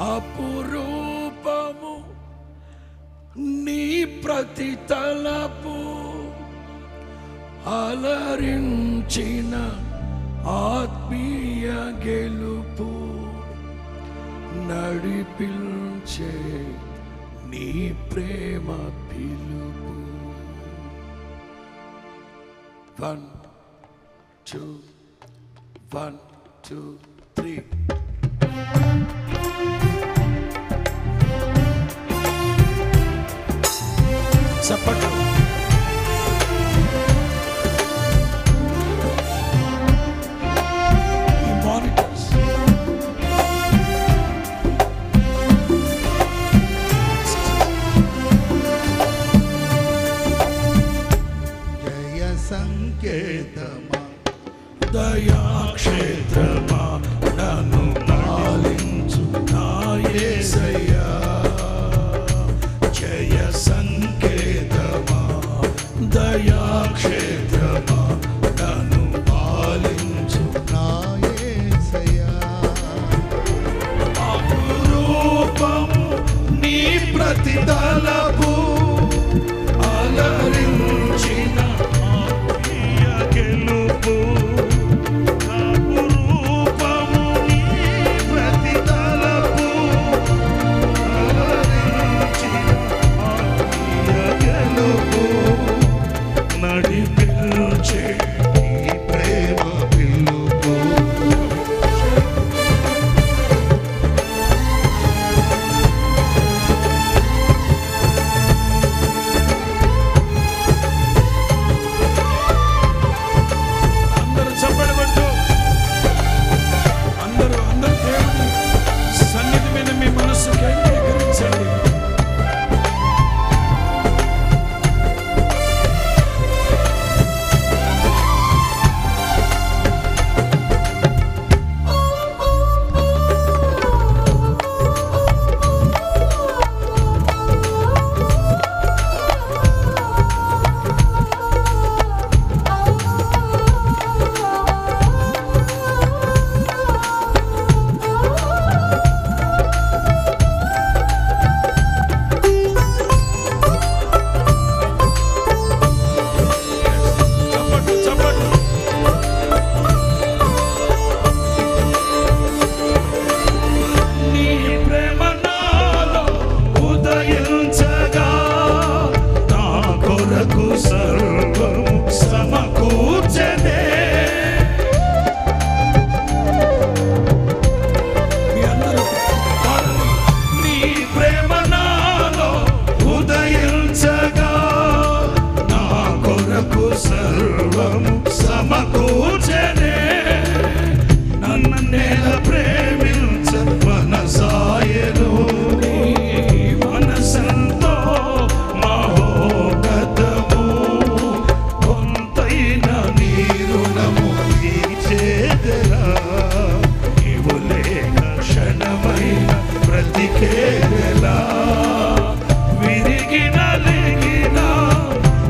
అపురూపము నీ ప్రతి తలపు, అలరించిన ఆత్మీయ గెలుపు, నడిపించే నీ ప్రేమ పిలుపు. 1 2 1 2 3. చప్పట్లు. సంకేతమా దయాక్షేత్రమా నన్ను పాలించు నా యేసయ్యా. జయ సంకేతమా దయాక్షేత్రమా నన్ను పాలించు నా యేసయ్యా. అపురూపము నీ ప్రతి తలపు, అలరించిన గెలుపు, అపురూపము నీ ప్రతి తలపు, అలరించిన ఆత్మీయ గెలుపు, నడిపించే నీ ప్రేమ పిలుపు.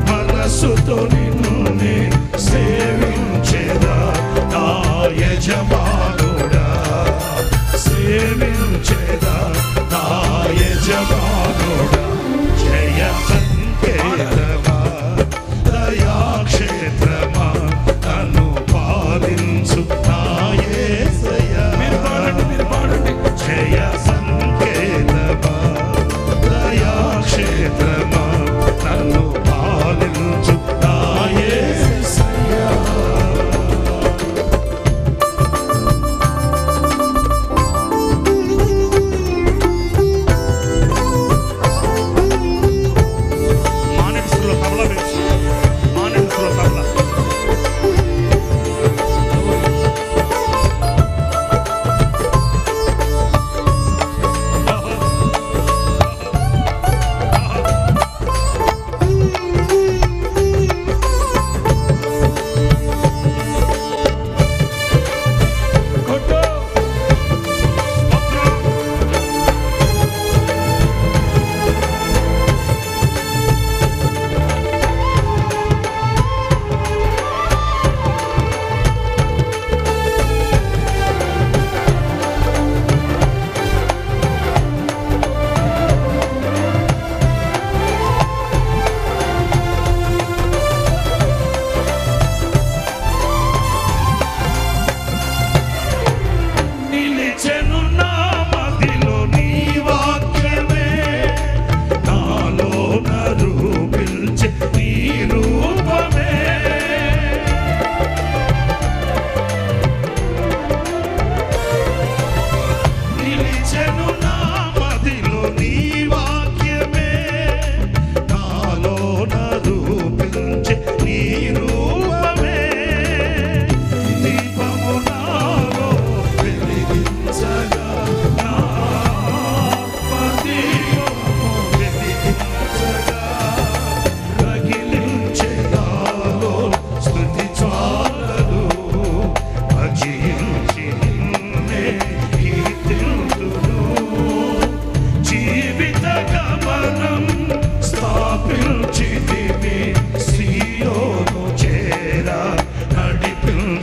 మనసుతో నిన్ను సేవించేదా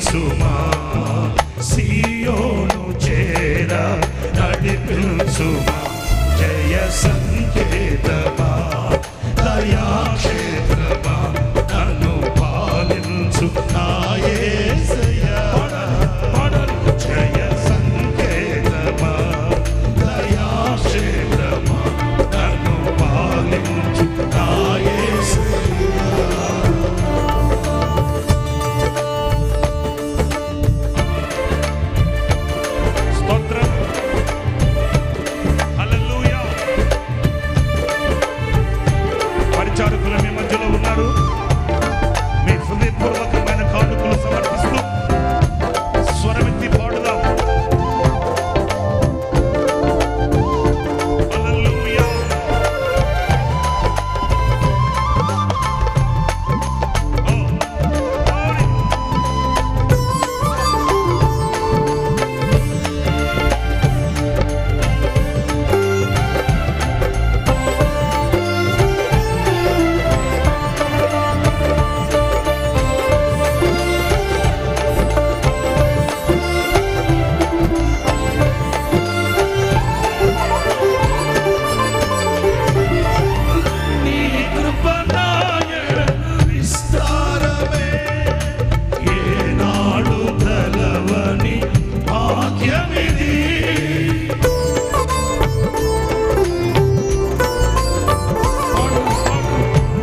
నడిపించుమా సియోను చేర నడిపించుమా జయ సంకేతమా దయాక్షేత్రమా నన్ను పాలించు నా యేసయ్యా జయ సంకేతమా దయాక్షేత్రమా నన్ను పాలించు నా యేసయ్యా స్తోత్రం హల్లెలూయా పరిచారకులు మీ మధ్యలో ఉన్నారు మీ హృదయపూర్వకమైన కానుకలు సమర్పిస్తూ స్వరమెత్తి పాడుదాం హల్లెలూయా నీ కృప నా ఎడలు విస్తారమే ఏనాడు కలవని భాగ్యమిది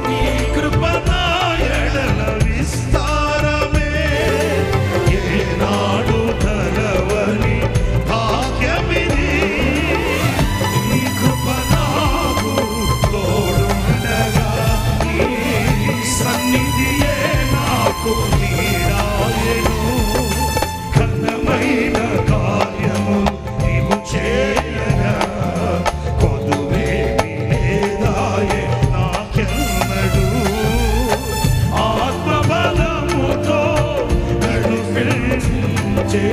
నీ కృప నా ఎడల విస్తారమే ఏనాడు కలవని భాగ్యమిది నీ కృప నాకు తోడుండగా నీ సన్నిధియే నాకు నీడాయెను ఘనమైన కార్యము నీవు చేయగా కొదువేమీ లేదాయె నాకెన్నడూ ఆత్మబలముతో నడిపించే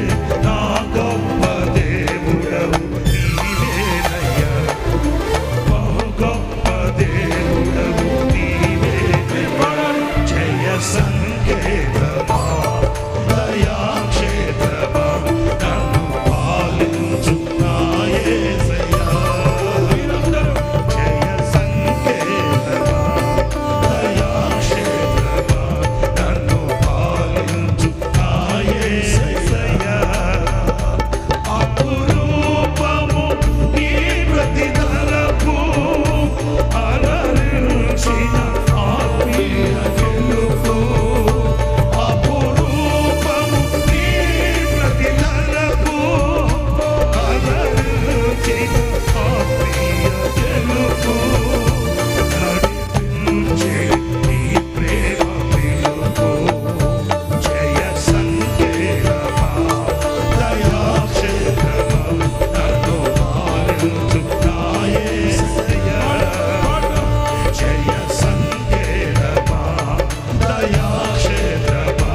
నా గొప్ప దేవుడవు నీవేనయ్యా గొప్ప దేవుడవు నీవే జయ సంకేతమా దయాక్షేత్రమా నన్ను పాలించు నా యేసయ్యా జయ సంకేతమా దయాక్షేత్రమా నన్ను పాలించు నా యేసయ్యా అపురూపము నీ ప్రతిదలపు అలరించిన ఆత్మీయ గెలుపు అపురూపము నీ ప్రతిదలపు అలరించిన ఆత్మీయ గెలుపు నడిపించే నీ ప్రేమ పిలుపు జయ సంకేతమా దయాక్షేత్రమా నన్ను పాలించు నా యేసయ్యా జయ సంకేతమా దయాక్షేత్రమా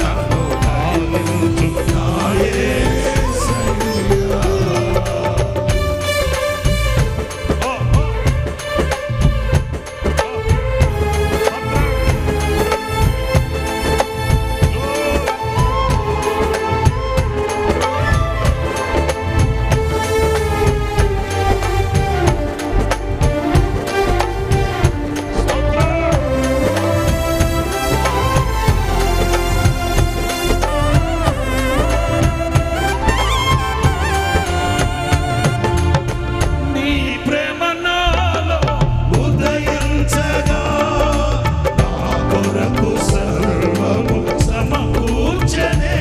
నన్ను పాలించు నా యేసయ్యా నీ ప్రేమ నాలో ఉదయించగా నా కొరకు సర్వము సమకూర్చనే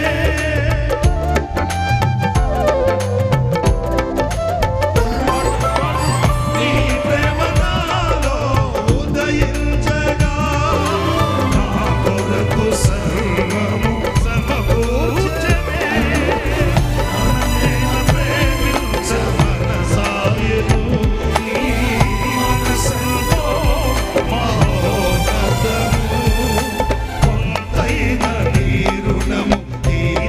నీ ప్రేమ నాలో ఉదయించగా నా కొరకు సర్వము సమకూర్చనే నన్ను ప్రేమించ మనసాయను నీ మనసెంతో మహోన్నతము కొంతైన నీ రుణము తీర్చలేను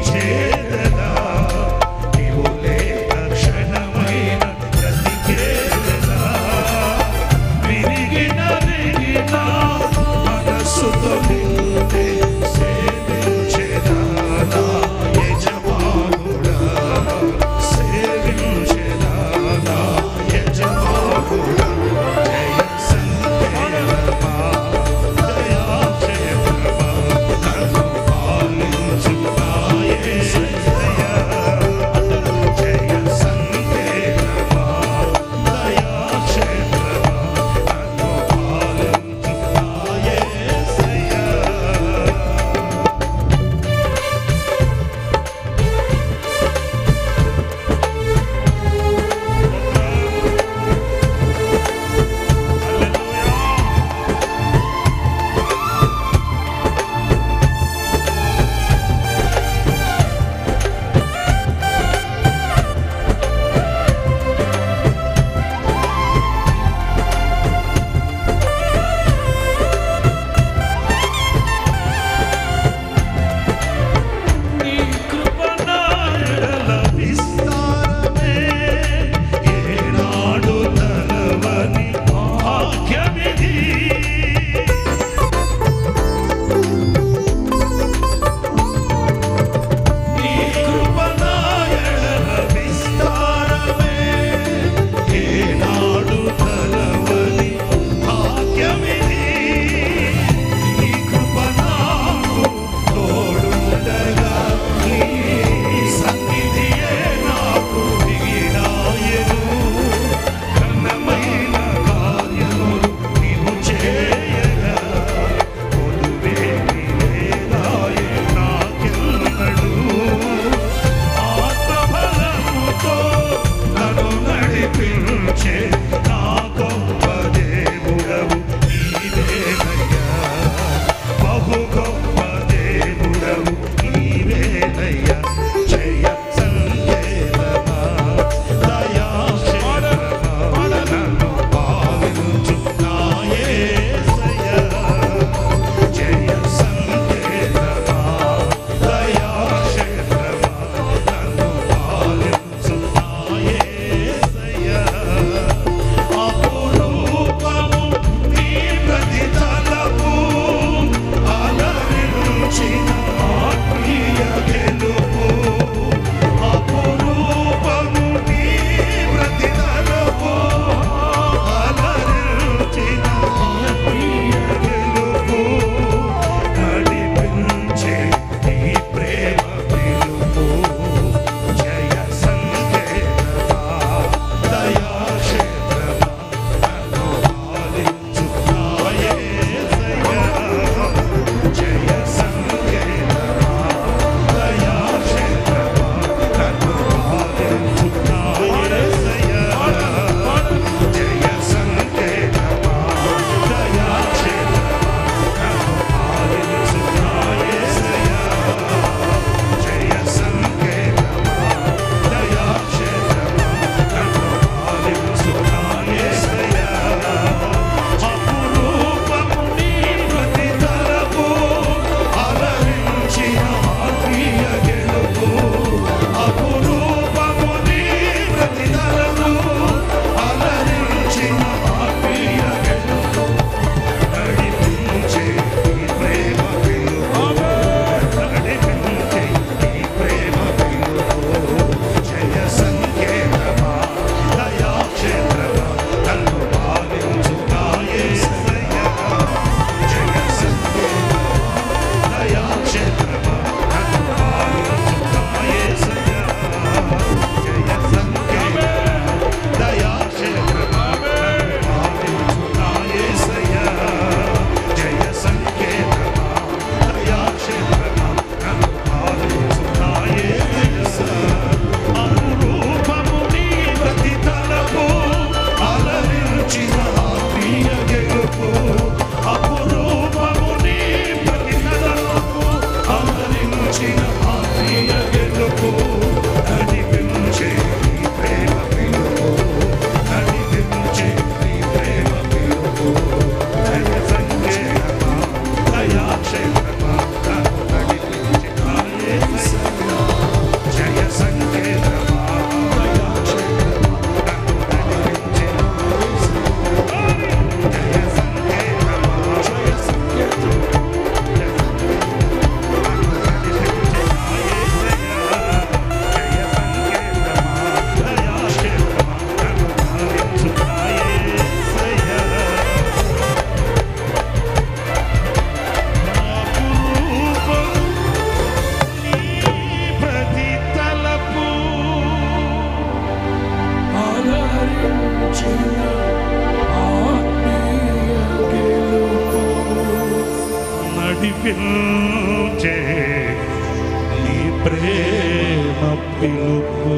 ప్రేమ పిలుపు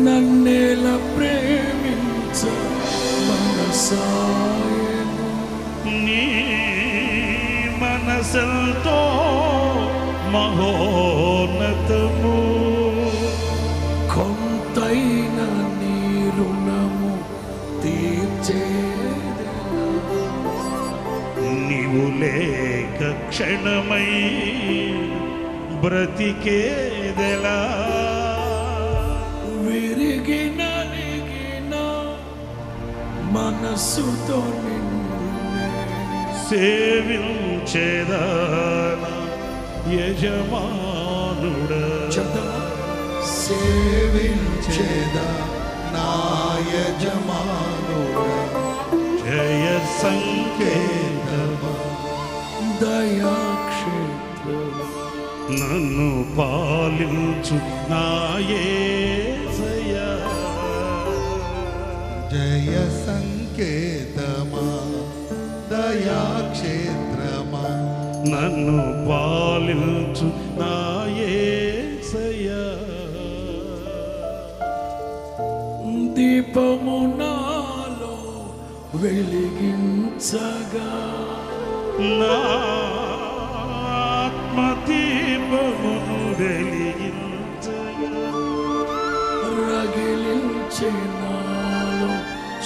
నన్నేల ప్రేమించ మనసాయను నీ మనసెంతో మహోన్నతము కొంతైన నీ రుణము తీర్చేదెలా నీవు లేక క్షణమై బ్రతికేదెలా విరిగి నలిగిన మనస్సుతో నిన్నే సేవించేదాన యజమానుడా చెప్తావా? సేవించేదా నా యజమానుడా జయ సంకేతమా దయాక్షేత్రము నన్ను పాలించు నా యేసయ్యా జయ సంకేతమా దయాక్షేత్రమా నన్ను పాలించు నా యేసయ్యా దీపము నాలో వెలిగించగా నా ఆత్మదీపమును వెలిగించగా రగిలించే నాలో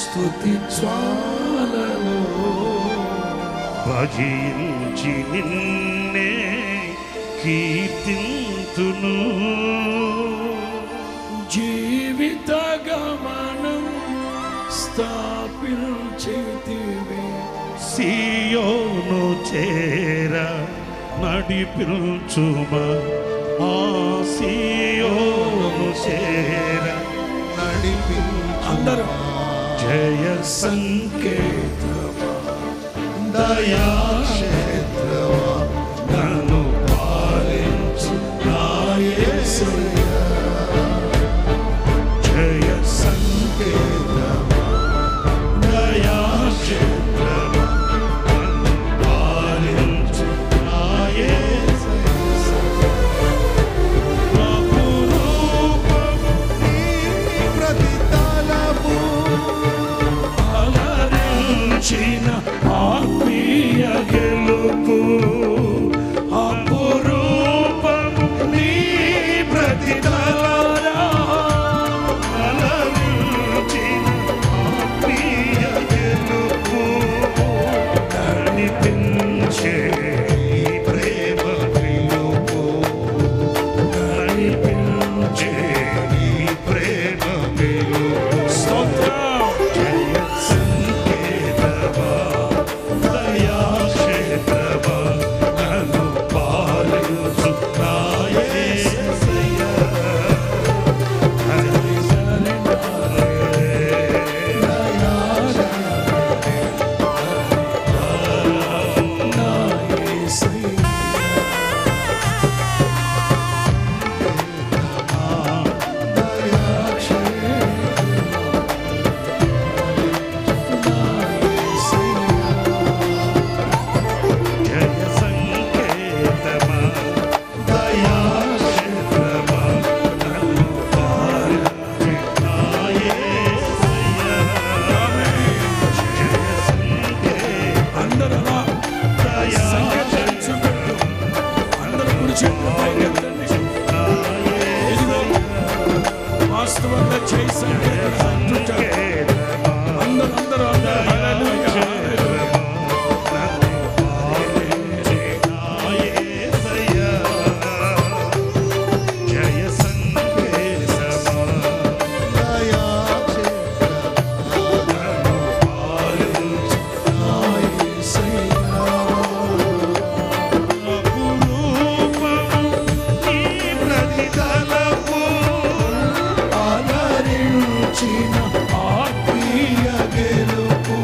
స్తుతి జ్వాలలో భజించి నిన్నే కీర్తింతును జీవిత గమనం స్థాపించితివి సియోను చేర నడిపించుమా ఆ సియోను చేర అందరూ జయ సంకేతమా దయాక్షేత్రమా నన్ను పాలించు నా యేసయ్యా జయ సంకేతమా దయాక్షేత్రమా నన్ను పాలించు నా యేసయ్యా అపురూపము నీ ప్రతి తలపు అలరించిన ఆత్మీయ గెలుపు అపురూపము నీ ప్రతిఫలారా అలరించిన ఆత్మీయ గెలుపు నడిపించే నీ ప్రేమ పిలుపు నడిపించే నీ ప్రేమ పిలుపు స్తోత్రం జయ సంకేతమా దయాక్షేత్రమా నన్ను పాలించు నా యేసయ్యా జయ సంకేతమా దయాక్షేత్రమా నన్ను పాలించు నా యేసయ్యా జయ సంకేతమా అందరూ అలా సంకేతాలు చూపెట్టు. అందరూ కుడి చేతులు పైకెత్తండి. ఇదిగో వాస్తవంగా చేయి సంకేతం అంటుంటారు. అందరూ హల్లెలూయా, హల్లెలూయా. జయ సంకేతమా అపురూపము నీ ప్రతిఫలము అలరించిన ఆత్మీయ గెలుపు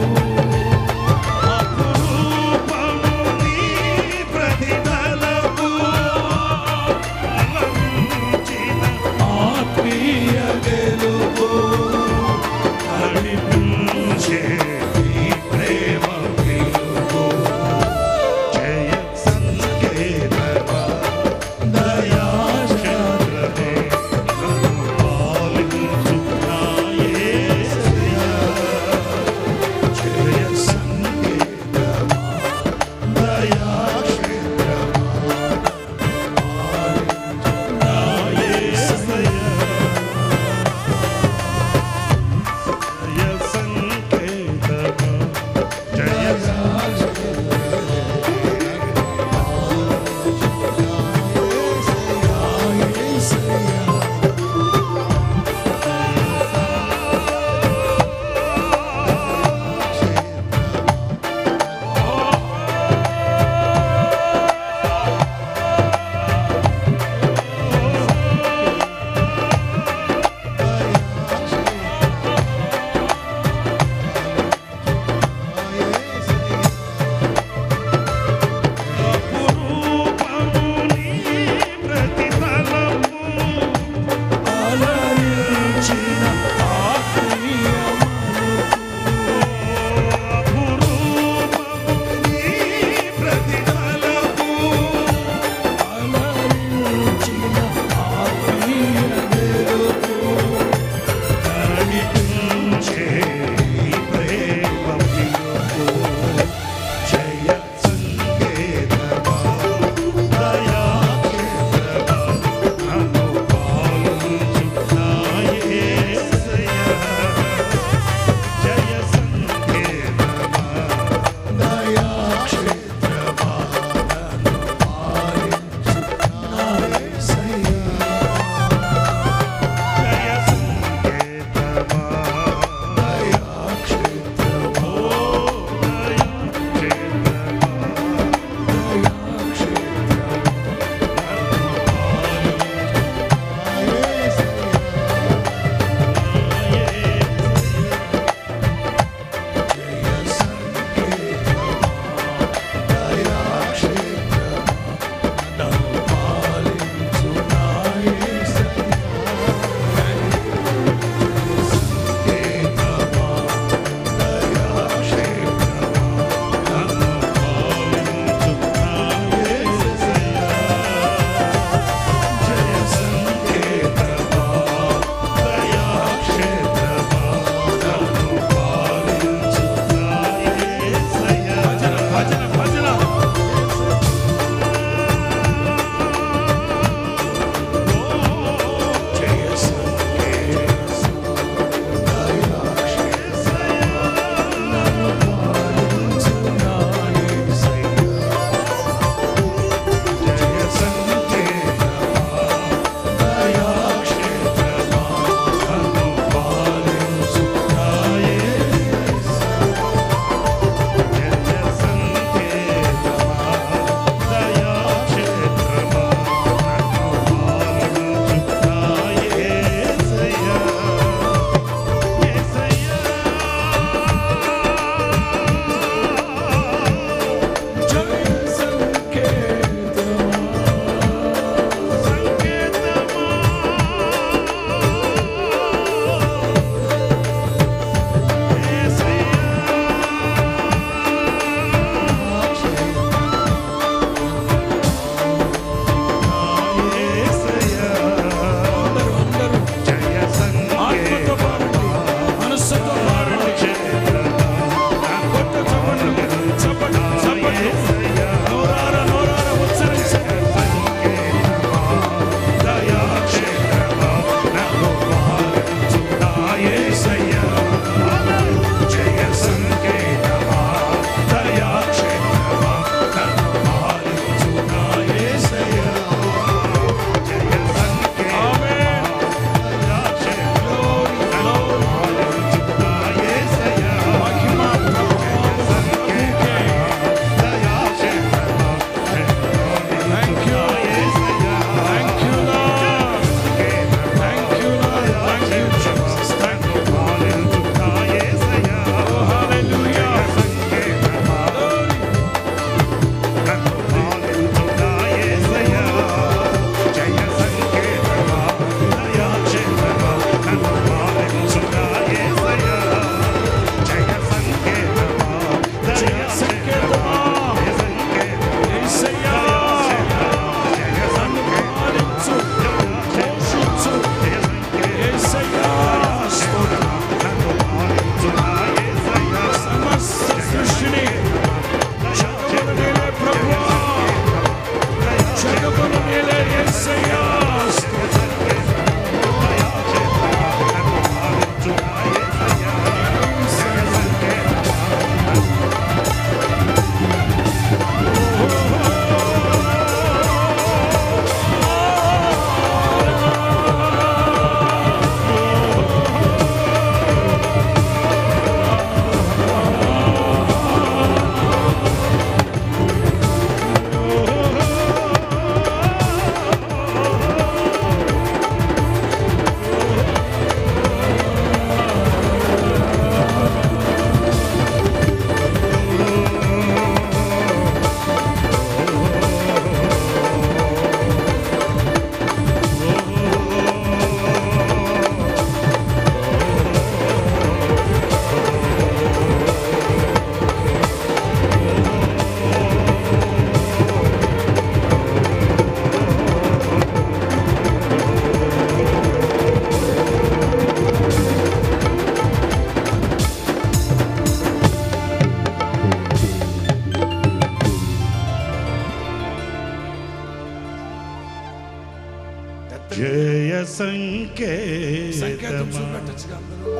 జయ సంకేతం సంకేతమా చూపెట్టచ్చుగా అందరూ.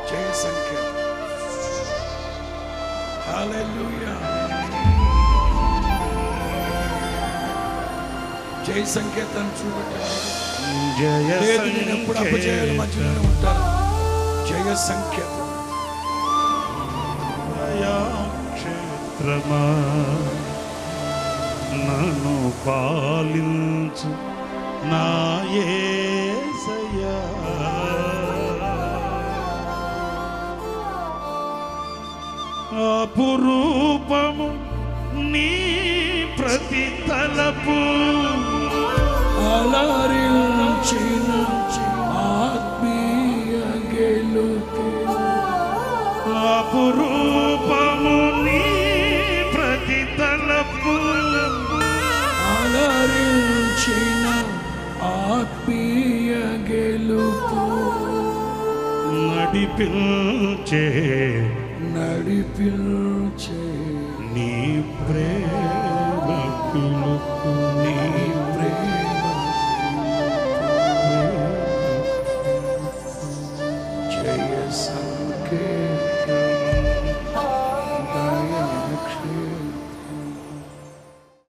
జయ సంకేతం. హల్లెలూయా. జయ సంకేతాన్ని చూపెట్టాలి. జయ లేదు నేను ఎప్పుడు అపజయాల మధ్యలోనే ఉంటాను. జయ సంకేతం. క్షేత్రమా నన్ను పాలించు నా యేసయ్యా అపురూపము నీ ప్రతి తలపు అలరించిన ఆత్మీయ గెలుపు. అపురూపము నీ ప్రతి తలపు అలరించిన ఆత్మీయ గెలుపు. నడిపించే నడిపించే నీ ప్రేమ పిలుపు